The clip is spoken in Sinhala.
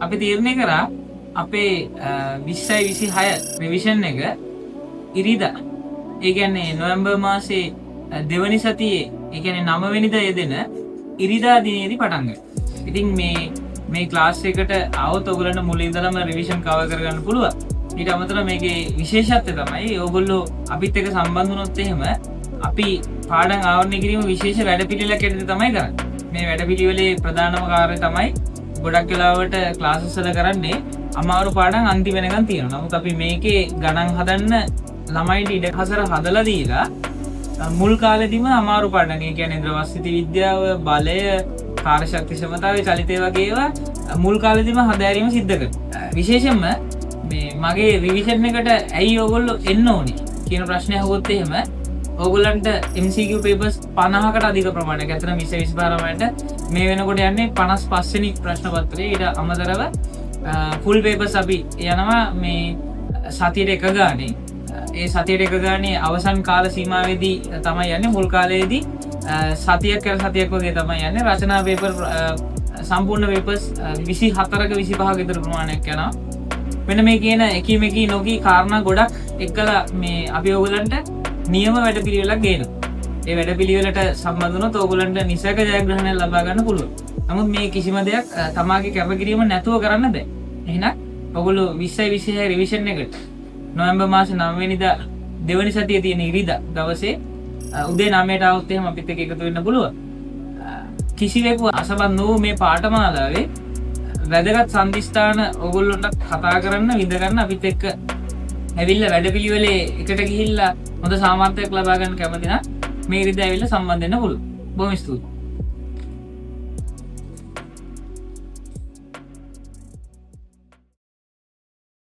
අපි තීරණය කරා අපේ 2026 රිවිෂන් එක ඉරිදා ඒ කියන්නේ නොවැම්බර් මාසේ දෙවනි සතියේ ඒ කියන්නේ 9 වෙනිදා යෙදෙන ඉරිදා දිනේදී පටන් ගන්නවා. ඉතින් මේ ක්ලාස් එකට આવොත් ඔයගලන්ට මුලින් ඉඳලම රිවිෂන් කවර් කරගන්න පුළුවන්. ඊට අමතරව මේකේ විශේෂත්වය තමයි ඔයගොල්ලෝ අපිත් එක්ක සම්බන්ධ වුණොත් එහෙම අපි පාඩම් ආවරණය කිරීම විශේෂ වැඩපිළිවෙලක් ඇතුළත තමයි කරන්නේ. මේ වැඩපිළිවෙලේ ප්‍රධානම කාර්යය තමයි ගොඩක් වෙලාවට ක්ලාසස් වල කරන්නේ අමාරු පාඩම් අන්තිම වෙනකන් තියෙනවා. නමුත් අපි මේකේ ගණන් හදන්න ළමයින්ට ඉඩ හසර හදලා දීලා මුල් කාලෙදිම අමාරු පාඩම් ඒ කියන්නේ ද්‍රවස්ථිති විද්‍යාව, බලය, කාර්යශක්ති ක්ෂමතාවය, චලිතය වගේ ඒවා මුල් කාලෙදිම හදාරීම සිද්ධ කරනවා. විශේෂයෙන්ම මේ මගේ රිවිෂන් එකට ඇයි ඔයගොල්ලෝ එන්න ඕනේ කියන ප්‍රශ්නය අහුවොත් එහෙම ඔයගොල්ලන්ට MCQ papers 50කට අධික ප්‍රමාණයක් අතන 2025 ළමයින්ට මේ වෙනකොට යන්නේ 55 වෙනි ප්‍රශ්න පත්‍රයේ. ඊට අමතරව ෆුල් papers අපි යනවා මේ සතියට එක ගානේ. ඒ සතියට එක ගානේ අවසන් කාල සීමාවේදී තමයි යන්නේ. මුල් කාලයේදී සතියක් කර සතියක් වගේ තමයි යන්නේ. රචනා paper සම්පූර්ණ papers 24ක 25ක විතර ප්‍රමාණයක් යනවා. මෙන්න මේ කියන එකීමකී නොකී කාරණා ගොඩක් එක්කලා මේ අපි ඔයගලන්ට නියම වැඩපිළිවෙලක් ගේනවා. ඒ වැඩපිළිවෙලට සම්බන්ධ වුණොත් ඔයගලන්ට නිසක ජයග්‍රහණයක් ලබා ගන්න පුළුවන්. නමුත් මේ කිසිම දෙයක් තමාගේ කැපකිරීම නැතුව කරන්න බෑ. එහෙනම් ඔයගොල්ලෝ 2026 රිවිෂන් එකට නොවැම්බර් මාසේ 9 වෙනිදා දෙවනි සතියේ තියෙන ඉරිදා දවසේ උදේ 9ට આવොත් එහෙම අපිත් එක්ක එකතු වෙන්න පුළුවන්. කිසිවෙකු අසබන් වූ මේ පාඨමාලාවේ වැදගත් සම්දිස්ථාන ඔයගොල්ලන්ට කතා කරන්න විඳ ගන්න අපිත් එක්ක ඇවිල්ලා වැඩපිළිවෙලේ එකට ගිහිල්ලා හොඳ සාමර්ථයක් ලබා ගන්න කැමති නම් මේ ඉරිදා ඇවිල්ලා සම්බන්ධ වෙන්න පුළුවන්. බොහොම ස්තුතියි.